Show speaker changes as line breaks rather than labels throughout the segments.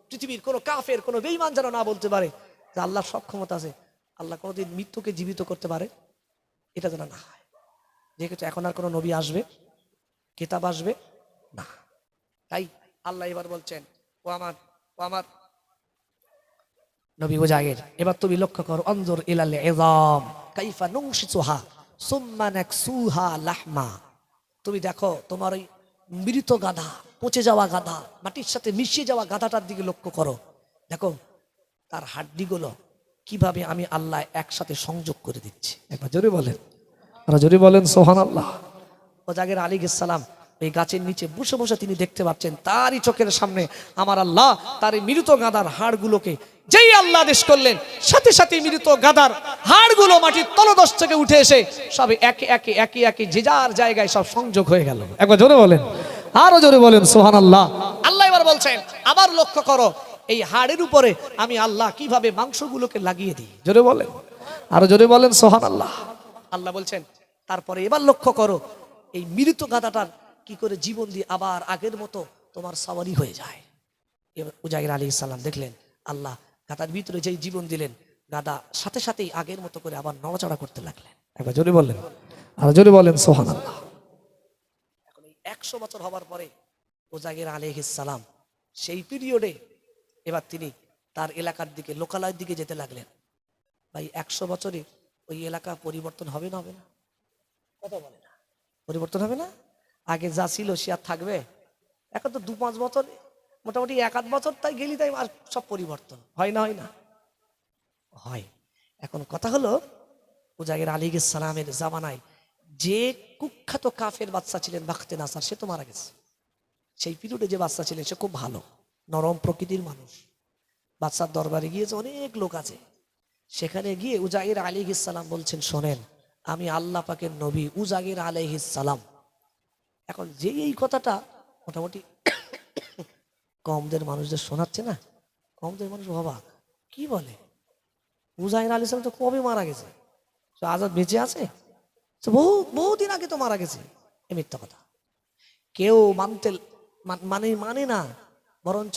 পৃথিবীর কোনো কাফের কোনো বেঈমান যেন না বলতে পারে যে আল্লাহর সব ক্ষমতা আছে, আল্লাহ কোনোদিন মৃত্যুকে জীবিত করতে পারে, এটা যেন না হয়। যেহেতু এখন আর কোনো নবী আসবে, কিতাব আসবে না, তাই আল্লাহ এবার বলছেন ও আমার নবী মুজাহিদ, এবার তুমি লক্ষ্য করো, অনজুর ইলাল ইযাম কাইফা নুনশিসুহা সুম্মা নাকসুহা লাহমা। তুমি দেখো তোমার ওই মৃত গাধা, পচে যাওয়া গাধা, মাটির সাথে মিশিয়ে যাওয়া গাধাটার দিকে লক্ষ্য করো, দেখো তার হাড্ডিগুলো কিভাবে আমি আল্লাহ একসাথে সংযোগ করে দিচ্ছি। একবার জোরে বলেন, আর জোরে বলেন সুবহানাল্লাহ। মুজাহিদ আলাইহিস সালাম এই গাছের নিচে বসে বসে তিনি দেখতে পাচ্ছেন তারই চোখের সামনে আমার আল্লাহ তার এই মৃত গাধার হাড়গুলোকে যেই আল্লাহ আদেশ করলেন, সাথে সাথে মৃত গাধার হাড়গুলো মাটির তলদেশ থেকে উঠে এসে সবে একে একে একে একে যে যার জায়গায় সব সংযোগ হয়ে গেল। একবার জোরে বলেন, আরো জোরে বলেন সুবহানাল্লাহ। আল্লাহ এবার বলছেন আবার লক্ষ্য করো এই হাড়ের উপরে আমি আল্লাহ কিভাবে মাংসগুলোকে লাগিয়ে দিই। জোরে বলেন, আরো জোরে বলেন সুবহানাল্লাহ। আল্লাহ বলছেন তারপরে এবার লক্ষ্য করো এই মৃত গাধাটার কি করে জীবন দিয়ে আবার আগের মতো তোমার সাওয়ারি হয়ে যায়। এবার মুজাহিদ আলাইহিস সালাম দেখলেন আল্লাহ গাধার ভিতরে যেই জীবন দিলেন, গাধা সাথে সাথেই আগের মতো করে আবার নড়াচড়া করতে লাগলেন। একবার জোরে বললেন, আর জোরে বলেন সুবহানাল্লাহ। এখন এই 100 বছর হবার পরে মুজাহিদ আলাইহিস সালাম সেই পিরিয়ডে এবার তিনি তার এলাকার দিকে, লোকালয়ের দিকে যেতে লাগলেন। ভাই 100 বছরে ওই এলাকা পরিবর্তন হবে না, হবে না? কথা বলে না, পরিবর্তন হবে না? আগে যা ছিল সে আর থাকবে? এখন তো 2-5 বছর, মোটামুটি 1-8 বছর তাই গেলি তাই আর সব পরিবর্তন হয় না, হয় না? হয়। এখন কথা হলো মুজাহিদ আলাইহিস সালামের জামানায় যে কুখ্যাত কাফের বাচ্চা ছিলেন বাখতে নাসার, সে তো মারা গেছে। সেই পিরিয়ডে যে বাচ্চা ছিলেন সে খুব ভালো নরম প্রকৃতির মানুষ। বাচ্চার দরবারে গিয়েছে, অনেক লোক আছে, সেখানে গিয়ে মুজাহিদ আলাইহিস সালাম বলছেন শোনেন আমি আল্লাহ পাকের নবী মুজাহিদ আলাইহিস সালাম। এখন যে এই কথাটা মোটামুটি কমদের মানুষদের শোনাচ্ছে না, কমদের মানুষ অবাক, কি বলে মুজাহিদ আলাইহিস সালাম তো কবে মারা গেছে, আজাদ বেঁচে আছে, বহুদিন আগে তো মারা গেছে। এ মিথ্যা কথা, কেউ মানতে মানে না, বরঞ্চ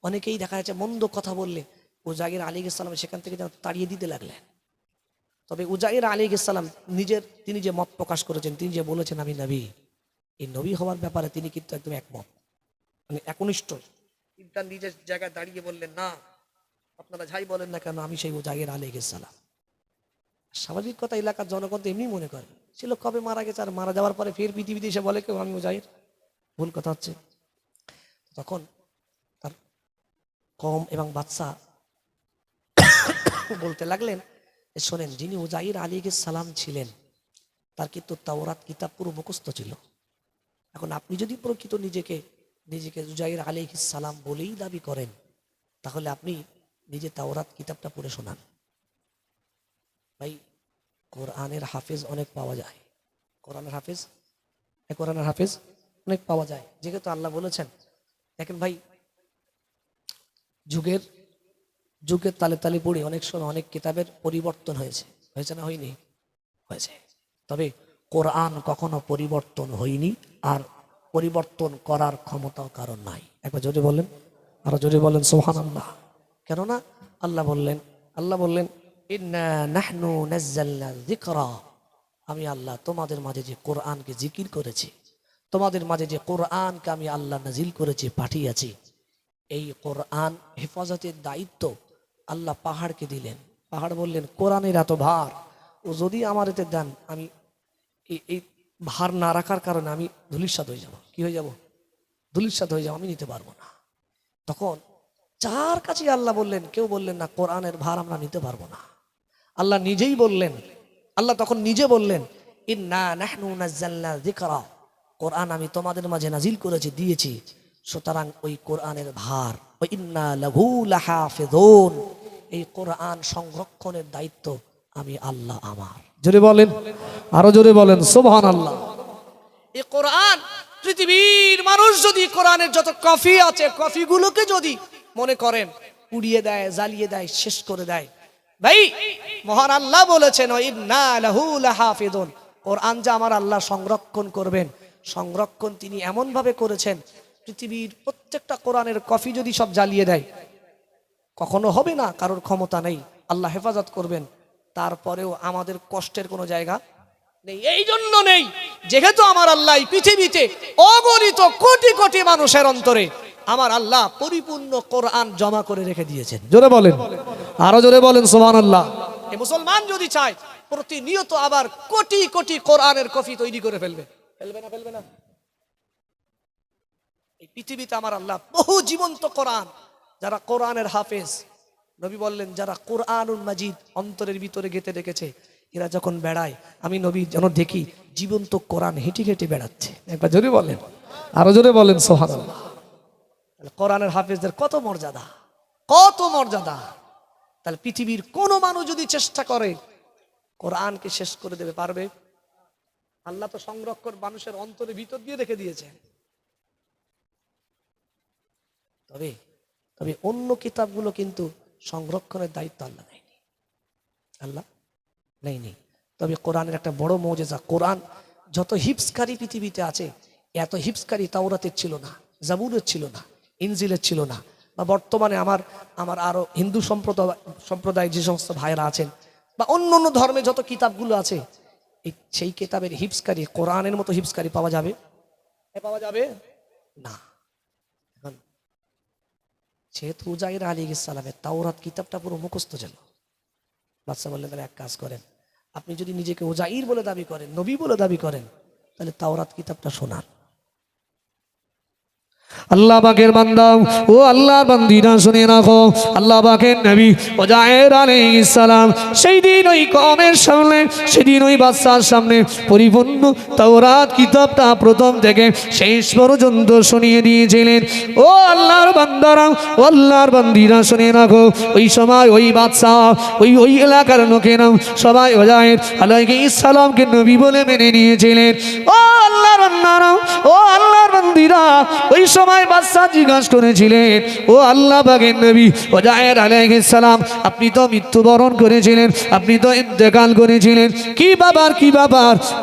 অনেকেই দেখা যাচ্ছে মন্দ কথা বললে মুজাহিদ আলাইহিস সালাম সেখান থেকে যেন তাড়িয়ে দিতে লাগলেন। তবে মুজাহিদ আলাইহিস সালাম তিনি যে মত প্রকাশ করেছেন, তিনি যে বলেছেন আমি নবী, এই নবী হওয়ার ব্যাপারে তিনি কিন্তু একদম একমত, মানে একনিষ্ঠ। তিনি তার নিজের জায়গায় দাঁড়িয়ে বললেন না আপনারা যাই বলেন না কেন আমি সেই মুজাহিদ আলাইহিস সালাম। স্বাভাবিক কথা, এলাকার জনগণ তো এমনি মনে করে ছিল কবে মারা গেছে, আর মারা যাওয়ার পরে ফের পৃথিবীতে এসে বলে কেউ আমি মুজাহিদ, ভুল কথা হচ্ছে। তখন তার কম এবং বাদশা বলতে লাগলেন শোনেন যিনি মুজাহিদ আলাইহিস সালাম ছিলেন তার কিন্তু তাওরাত কিতাব পুরো মুখস্থ ছিল। এখন আপনি যদি প্রকৃত নিজেকে মুজাহিদ আলাইহিস সালাম বলেই দাবি করেন, তাহলে আপনি নিজে তাওরাত কিতাবটা পড়ে শোনান। ভাই কোরআনের হাফেজ অনেক পাওয়া যায়, কোরআনের হাফেজ অনেক পাওয়া যায়, যেহেতু আল্লাহ বলেছেন। দেখেন ভাই যুগের তালে তালে পড়ে অনেক সময় অনেক কিতাবের পরিবর্তন হয়েছে না হয়নি? হয়েছে। তবে কোরআন কখনো পরিবর্তন হয়নি, আর পরিবর্তন করার ক্ষমতাও কারণ নাই। একবার জোরে বলেন, আর জোরে বলেন সুবহানাল্লাহ। কেননা আল্লাহ বললেন ইন্না নাহনু নাযালনা যিকরা, আমি আল্লাহ তোমাদের মাঝে যে কোরআনকে জিকির করেছি, তোমাদের মাঝে যে কোরআনকে আমি আল্লাহ নাজিল করেছি, পাঠিয়েছি, এই কোরআন হেফাজতের দায়িত্ব আল্লাহ পাহাড়কে দিলেন। পাহাড় বললেন কোরআনের এত ভার, ও যদি আমার এতে দেন আমি এই ভার না রাখার কারণে আমি ধূলিসাৎ হয়ে যাব। কি হয়ে যাব? ধূলিসাৎ হয়ে যাব, আমি নিতে পারবো না। তখন যার কাছে আল্লাহ বললেন, কেউ বললেন না কোরআনের ভার আমরা নিতে পারবো না। আল্লাহ নিজেই বললেন, আল্লাহ তখন নিজে বললেন ইন্না নাহনু নাযালনা যিকরা, কোরআন আমি তোমাদের মাঝে নাজিল করেছি, দিয়েছি, সুতরাং ওই কোরআনের ভার ওয়া ইন্না লাহু লাহাফিজুন, এই কোরআন সংরক্ষণের দায়িত্ব আমি আল্লাহ আমার। জোরে বলেন, আরো জোরে বলেন সুবহানাল্লাহ। এই কোরআন পৃথিবীর মানুষ যদি কোরআনের যত কপি আছে কপিগুলোকে যদি মনে করেন পুড়িয়ে দেয়, জ্বালিয়ে দেয়, শেষ করে দেয়, ভাই মহান আল্লাহ বলেছেন ইন্না লাহু লাহাফিজুন, কোরআন যে আমার আল্লাহ সংরক্ষণ করবেন, সংরক্ষণ তিনি এমন ভাবে করেছেন পৃথিবীর প্রত্যেকটা কোরআনের কপি যদি সব জ্বালিয়ে দেয় কখনো হবে না, কারোর ক্ষমতা নেই, আল্লাহ হেফাজত করবেন। তারপরেও আমাদের কষ্টের কোনো জায়গা নেই। এই জন্য নেই যেহেতু আমার আল্লাহ এই পৃথিবীতে অগণিত কোটি কোটি মানুষের অন্তরে আমার আল্লাহ পরিপূর্ণ কোরআন জমা করে রেখে দিয়েছেন। জোরে বলেন, আরো জোরে বলেন সুবহানাল্লাহ। এই মুসলমান যদি চায় প্রতিনিয়ত আবার কোটি কোটি কোরআনের কপি তৈরি করে ফেলবে। ফেলবে না? ফেলবে না? এই পৃথিবীতে আমার আল্লাহ বহু জীবন্ত কোরআন, যারা কোরআনের হাফেজ, নবী বললেন যারা কোরআনুল মাজিদ অন্তরের ভিতরে গেঁথে রেখেছে, এরা যখন বেড়ায় আমি নবী যেন দেখি জীবন্ত কোরআন হেঁটে হেঁটে বেড়াচ্ছে। একবার জোরে বলেন, আরো জোরে বলেন সুবহানাল্লাহ। কোরআনের হাফেজদের কত মর্যাদা, কত মর্যাদা। তাহলে পৃথিবীর কোন মানুষ যদি চেষ্টা করে কোরআনকে শেষ করে দেবে, পারবে? আল্লাহ তো সংরক্ষণ মানুষের অন্তরের ভিতর দিয়ে রেখে দিয়েছেন। তবে তবে অন্য কিতাবগুলো কিন্তু সংরক্ষণের দায়িত্ব আল্লাহ নেয়নি, আল্লাহ নেয়নি। তবে কোরআনের একটা বড় মৌজেজা, কোরআন যত হিফজকারী পৃথিবীতে আছে, এত হিফজকারী তাওরাতের ছিল না, জাবুরের ছিল না, ইনজিলের ছিল না। বা বর্তমানে আমার আরো হিন্দু সম্প্রদায় যে সমস্ত ভাইরা আছেন বা অন্য অন্য ধর্মে যত কিতাবগুলো আছে, সেই কিতাবের হিফজকারী কোরআনের মতো হিফজকারী পাওয়া যাবে? পাওয়া যাবে না। এখন যেহেতু উজাইর আলাইহিস সালামের তাওরাত কিতাবটা পুরো মুখস্থ ছিল, বাদশা বললেন তাহলে এক কাজ করেন, আপনি যদি নিজেকে উজাইর বলে দাবি করেন, নবী বলে দাবি করেন, তাহলে তাওরাত কিতাবটা শোনান। আল্লাহ পাকের বান্দা ও আল্লাহর বান্দিরা শুনে রাখো, আল্লাহ পাকের নবী উজাইর আলাইহিস সালাম সেই দিন ওই কওমের সামনে, সেদিন ওই বাদশার সামনে পরিপূর্ণ তাওরাত কিতাবটা প্রথম থেকে শেষ পর্যন্ত শুনিয়ে দিয়েছিলেন। ও আল্লাহর বান্দারা, ও আল্লাহর বান্দিরা শুনে রাখো, ওই সময় ওই বাদশা, ওই এলাকার লোকেরা সবাই উজাইর আলাইহিস সালামকে নবী বলে মেনে নিয়েছিলেন। ও আল্লাহর বান্দারা, ও আল্লাহর বান্দিরা, ওই সময় বাদশা জিজ্ঞাসা করেছিলেন, ও আল্লাহ পাকের নবী উজাইর আলাইহিস সালাম, আপনি তো মৃত্যুবরণ করেছিলেন, আপনি তো ইন্তেকাল করেছিলেন, কি ব্যাপার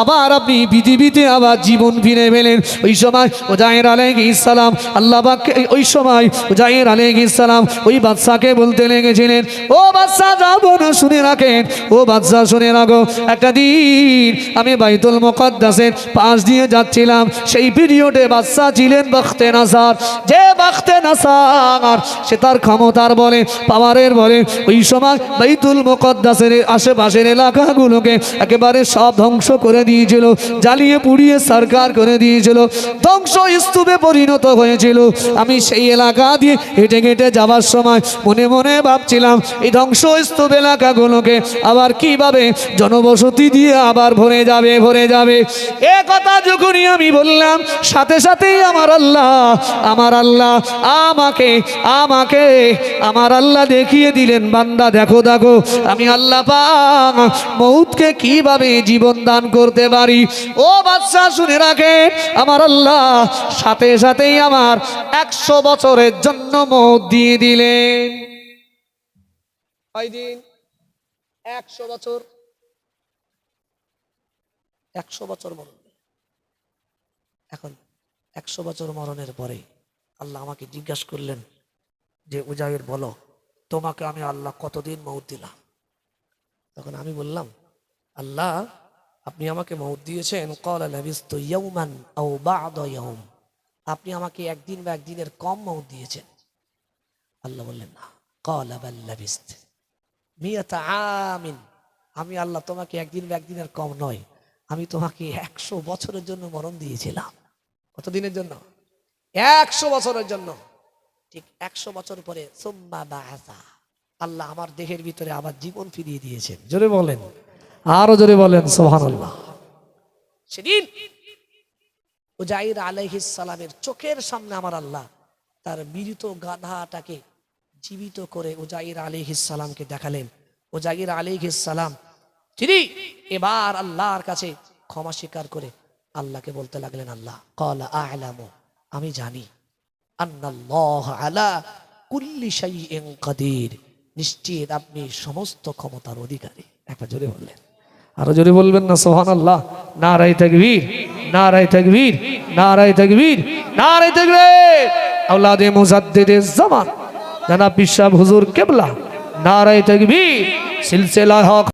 আবার আপনি পৃথিবীতে আবার জীবন ফিরে পেলেন? ওই সময় উজাইর আলাইহিস সালাম আল্লাহ পাককে, ওই সময় উজাইর আলাইহিস সালাম ওই বাদশাকে বলতে লেগেছিলেন, ও বাদশা যাবো না, শুনে রাখেন, ও বাদশা শুনে রাখো, একটা দিন আমি বাইতুল মুকাদ্দাসের পাশ দিয়ে যাচ্ছিলাম, সেই পিরিয়ডে বাদশা ছিলেন বাখতে নাসার। যে বাখতে নাসার সে তার ক্ষমতার বলে, পাওয়ারের বলে ওই সময় বাইতুল মুকাদ্দাসের আশেপাশের এলাকাগুলোকে একেবারে সব ধ্বংস করে দিয়েছিল, জ্বালিয়ে পুড়িয়ে সরকার করে দিয়েছিল, ধ্বংস স্তূপে পরিণত হয়েছিল। আমি সেই এলাকা দিয়ে হেঁটে হেঁটে যাওয়ার সময় মনে মনে ভাবছিলাম, এই ধ্বংস স্তূপ এলাকাগুলোকে আবার কিভাবে জনবসতি দিয়ে আবার ভরে যাবে। এ কথা যখনই আমি বললাম, সাথে সাথেই আমার আল্লাহ আমাকে আমার আল্লাহ দেখিয়ে দিলেন, বান্দা দেখো আমি আল্লাহ পাক মউতকে কিভাবে জীবন দান করতে পারি। ও বাদশা শুনে রাখে, আমার আল্লাহ সাথে সাথেই আমার 100 বছরের জন্য মউত দিয়ে দিলেন। কয়দিন? 100 বছর। 100 বছর মরণ। এখন 100 বছর মরণের পরে আল্লাহ আমাকে জিজ্ঞাসা করলেন যে উজাইর বলো, তোমাকে আমি আল্লাহ কতদিন মউত দিলাম? তখন আমি বললাম, আল্লাহ আপনি আমাকে মউত দিয়েছেন ক্বালা লাবিস্তু ইয়াওমান আও বা'দা ইয়াওম, আপনি আমাকে একদিন বা একদিনের কম মউত দিয়েছেন। আল্লাহ বললেন না, ক্বালা বাল লাবিস্ত মিয়াতা আমিন, আমি আল্লাহ তোমাকে একদিন বা একদিনের কম নয়, আমি তোমাকে 100 বছরের জন্য মরণ দিয়েছিলাম। কতদিনের জন্য? 100 বছরের জন্য। ঠিক 100 বছর পরে সুম্মা বা'আসা, আল্লাহ আমার দেহের ভিতরে আবার জীবন ফিরিয়ে দিয়েছেন। জোরে বলেন, আরো জোরে বলেন সুবহানাল্লাহ। সেদিন উজাইর আলাইহিস সালামের চোখের সামনে আমার আল্লাহ তার মৃত গাধাটাকে জীবিত করে উজাইর আলাইহিস সালামকে দেখালেন। উজাইর আলাইহিস সালাম তিনি এবার আল্লাহর কাছে ক্ষমা স্বীকার করে আল্লাহকে বলতে লাগলেন, আল্লাহ ক্বালা আ'লামু, আমি জানি, আন্নাল্লাহ আলা কুল্লি শাইইন কাদির, নিশ্চিত আপনি সমস্ত ক্ষমতার অধিকারী। একবার জোরে বললেন, আরো জোরে বলবেন না সুবহানাল্লাহ। নারায়ে তাকবীর, নারায়ে তাকবীর, নারায়ে তাকবীর, নারায়ে তাকবীর। আওলাদে মুজাদ্দিদিজ জামান জানাব পীর সাহেব হুজুর কেবলা নারায়ে তাকবীর সিলসিলা হক